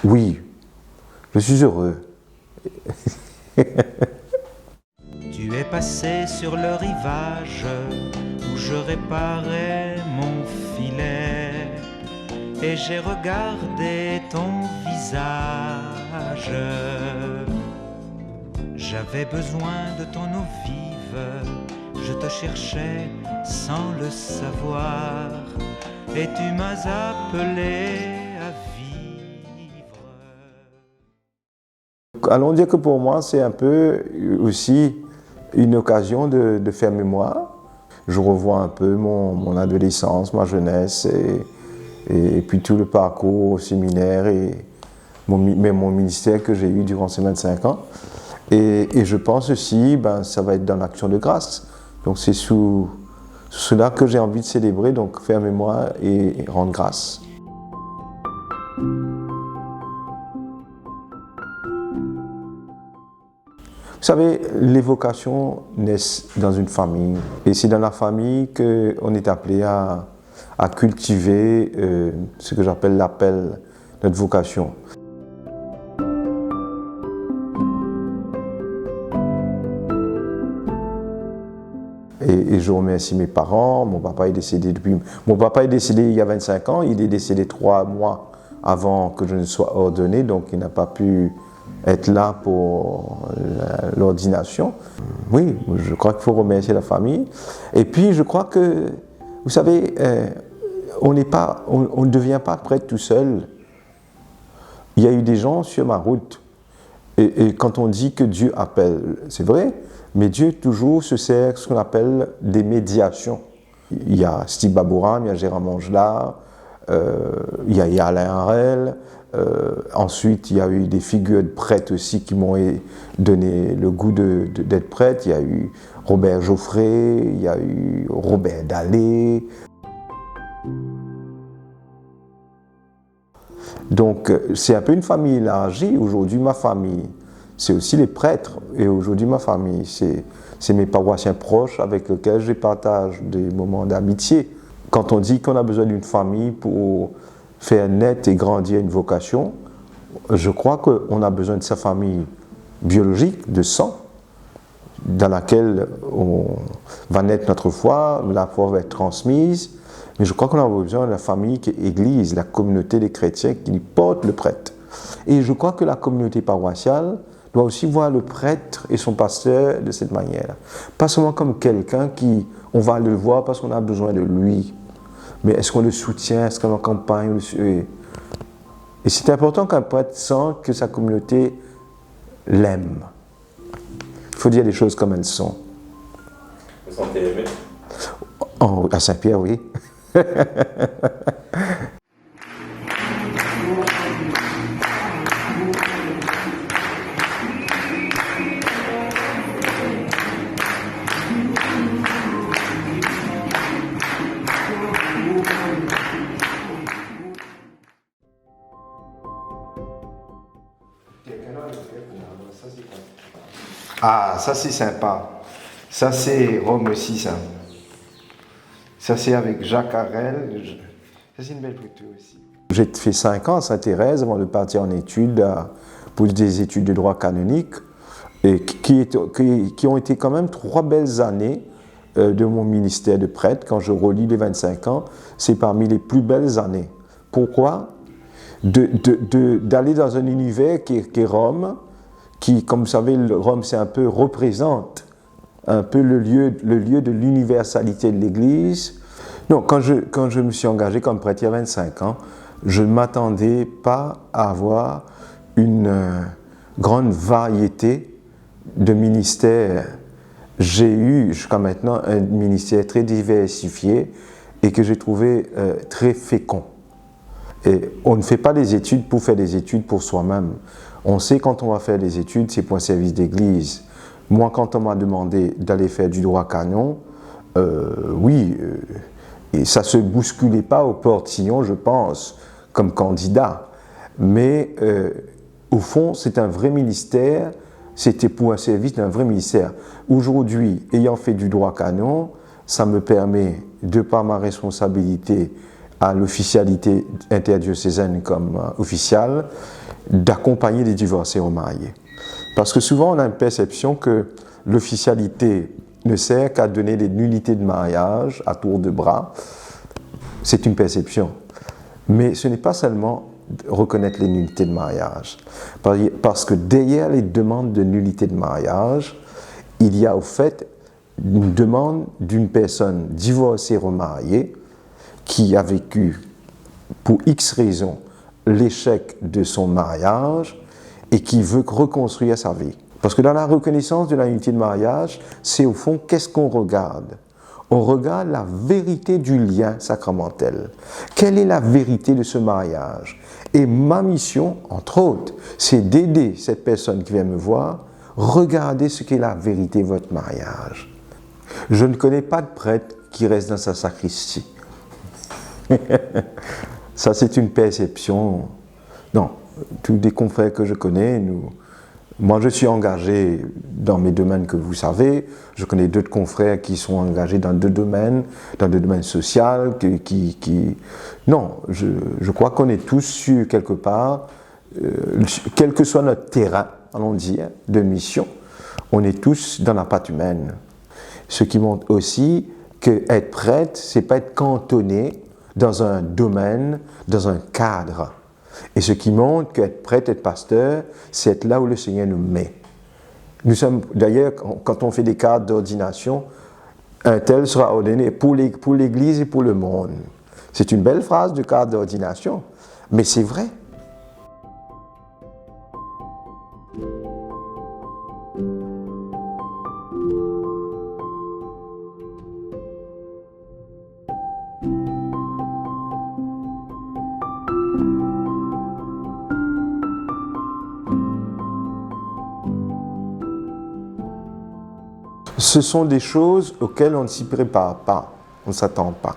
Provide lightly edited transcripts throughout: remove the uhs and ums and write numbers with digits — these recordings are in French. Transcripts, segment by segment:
Oui, je suis heureux. Tu es passé sur le rivage où je réparais mon filet et j'ai regardé ton visage. J'avais besoin de ton eau vive, je te cherchais sans le savoir et tu m'as appelé à vivre. Allons dire que pour moi, c'est un peu aussi une occasion de faire mémoire. Je revois un peu mon adolescence, ma jeunesse et puis tout le parcours au séminaire et mon ministère que j'ai eu durant ces 25 ans. Et je pense aussi, ça va être dans l'action de grâce. Donc c'est sous cela que j'ai envie de célébrer, donc faire mémoire et rendre grâce. Vous savez, les vocations naissent dans une famille. Et c'est dans la famille qu'on est appelé à cultiver ce que j'appelle l'appel, notre vocation. Et je remercie mes parents. Mon papa est décédé il y a 25 ans. Il est décédé 3 mois avant que je ne sois ordonné, donc il n'a pas pu être là pour l'ordination. Oui, je crois qu'il faut remercier la famille. Et puis je crois que, vous savez, on ne devient pas prêtre tout seul. Il y a eu des gens sur ma route. Et quand on dit que Dieu appelle, c'est vrai, mais Dieu toujours se sert de ce qu'on appelle des médiations. Il y a Steve Babouram, il y a Gérard Mangelard, il y a Alain Harel. Ensuite, il y a eu des figures de prêtres aussi qui m'ont donné le goût d'être prêtre. Il y a eu Robert Geoffrey, il y a eu Robert Dallet. Donc, c'est un peu une famille élargie. Aujourd'hui, ma famille, c'est aussi les prêtres. Et aujourd'hui, ma famille, c'est mes paroissiens proches avec lesquels je partage des moments d'amitié. Quand on dit qu'on a besoin d'une famille pour faire naître et grandir une vocation, je crois qu'on a besoin de sa famille biologique, de sang, dans laquelle va naître notre foi, la foi va être transmise. Mais je crois qu'on a besoin de la famille qui est l'Église, la communauté des chrétiens qui porte le prêtre. Et je crois que la communauté paroissiale doit aussi voir le prêtre et son pasteur de cette manière. Pas seulement comme quelqu'un on va le voir parce qu'on a besoin de lui. Mais est-ce qu'on le soutient, est-ce qu'on l'accompagne? Et c'est important qu'un prêtre sente que sa communauté l'aime. Il faut dire les choses comme elles sont. Vous sentez aimé? Oh, à Saint-Pierre, oui. Ah, ça c'est sympa. Ça c'est Rome aussi, ça. Ça c'est avec Jacques Harel. Ça c'est une belle photo aussi. J'ai fait 5 ans à Sainte-Thérèse avant de partir en études pour des études de droit canonique et qui ont été quand même 3 belles années de mon ministère de prêtre. Quand je relis les 25 ans, c'est parmi les plus belles années. Pourquoi? D'aller dans un univers qui est Rome, qui, comme vous savez, Rome, c'est un peu représente un peu le lieu de l'universalité de l'Église. Donc, quand je me suis engagé comme prêtre il y a 25 ans, je ne m'attendais pas à avoir une grande variété de ministères. J'ai eu jusqu'à maintenant un ministère très diversifié et que j'ai trouvé très fécond. Et on ne fait pas des études pour faire des études pour soi-même. On sait quand on va faire des études, c'est pour un service d'église. Moi, quand on m'a demandé d'aller faire du droit canon, et ça ne se bousculait pas au portillon, je pense, comme candidat. Mais au fond, c'est un vrai ministère, c'était pour un service d'un vrai ministère. Aujourd'hui, ayant fait du droit canon, ça me permet, de par ma responsabilité à l'officialité interdiocésaine comme official, d'accompagner les divorcés remariés. Parce que souvent on a une perception que l'officialité ne sert qu'à donner des nullités de mariage à tour de bras. C'est une perception. Mais ce n'est pas seulement reconnaître les nullités de mariage. Parce que derrière les demandes de nullité de mariage, il y a au fait une demande d'une personne divorcée remariée qui a vécu pour X raisons l'échec de son mariage et qui veut reconstruire sa vie. Parce que dans la reconnaissance de la nullité de mariage, c'est au fond qu'est-ce qu'on regarde? On regarde la vérité du lien sacramentel. Quelle est la vérité de ce mariage? Et ma mission, entre autres, c'est d'aider cette personne qui vient me voir, regarder ce qu'est la vérité de votre mariage. Je ne connais pas de prêtre qui reste dans sa sacristie. Ça, c'est une perception. Non, tous les confrères que je connais, moi, je suis engagé dans mes domaines que vous savez. Je connais d'autres confrères qui sont engagés dans deux domaines sociaux. Non, je crois qu'on est tous sur quelque part, quel que soit notre terrain, allons dire, de mission, on est tous dans la patte humaine. Ce qui montre aussi qu'être prêtre, c'est pas être cantonné dans un domaine, dans un cadre. Et ce qui montre qu'être prêtre, être pasteur, c'est être là où le Seigneur nous met. Nous sommes, d'ailleurs, quand on fait des cadres d'ordination, un tel sera ordonné pour l'Église et pour le monde. C'est une belle phrase de cadre d'ordination, mais c'est vrai. Ce sont des choses auxquelles on ne s'y prépare pas, on ne s'attend pas.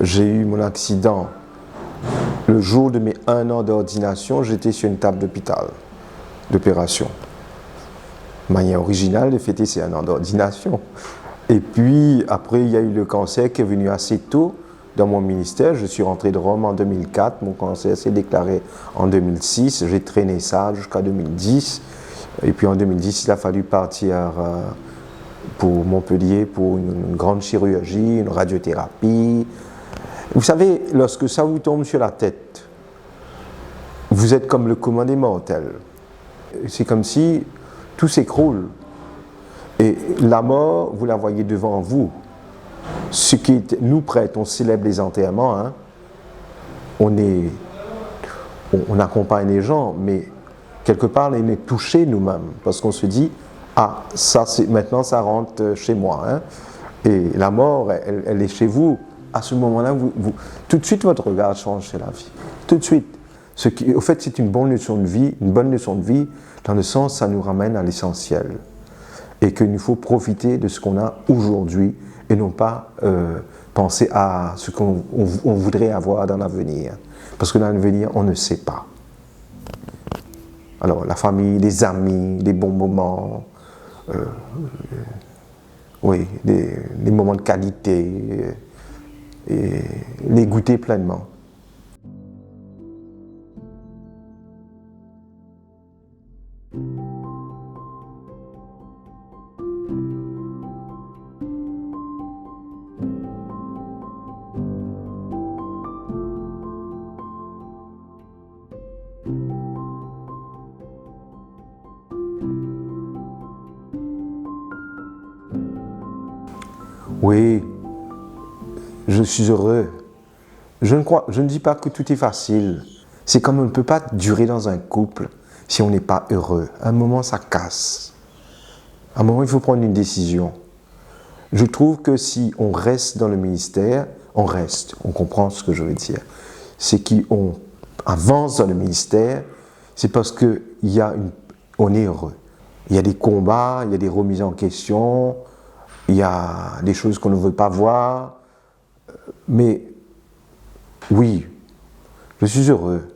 J'ai eu mon accident le jour de mes 1 an d'ordination, j'étais sur une table d'opération. Manière originale de fêter ces 1 an d'ordination. Et puis après, il y a eu le cancer qui est venu assez tôt dans mon ministère. Je suis rentré de Rome en 2004, mon cancer s'est déclaré en 2006, j'ai traîné ça jusqu'à 2010. Et puis en 2010, il a fallu partir pour Montpellier pour une grande chirurgie, une radiothérapie. Vous savez, lorsque ça vous tombe sur la tête, vous êtes comme le commandé mortel. C'est comme si tout s'écroule. Et la mort, vous la voyez devant vous. Ce qui est, nous prêtres, on célèbre les enterrements, hein. On accompagne les gens, mais quelque part, on est touché nous-mêmes, parce qu'on se dit, ah, ça, maintenant, ça rentre chez moi. Hein. Et la mort, elle est chez vous. À ce moment-là, tout de suite, votre regard change sur la vie. Tout de suite. Au fait, c'est une bonne leçon de vie, dans le sens, ça nous ramène à l'essentiel. Et qu'il nous faut profiter de ce qu'on a aujourd'hui, et non pas penser à ce qu'on voudrait avoir dans l'avenir. Parce que dans l'avenir, on ne sait pas. Alors, la famille, les amis, les bons moments, oui, les moments de qualité, et les goûter pleinement. Oui, je suis heureux. Je ne dis pas que tout est facile. C'est comme on ne peut pas durer dans un couple si on n'est pas heureux. À un moment, ça casse. À un moment, il faut prendre une décision. Je trouve que si on reste dans le ministère, on comprend ce que je veux dire. C'est qu'on avance dans le ministère, c'est parce qu'on est heureux. Il y a des combats, il y a des remises en question, il y a des choses qu'on ne veut pas voir, mais oui, je suis heureux.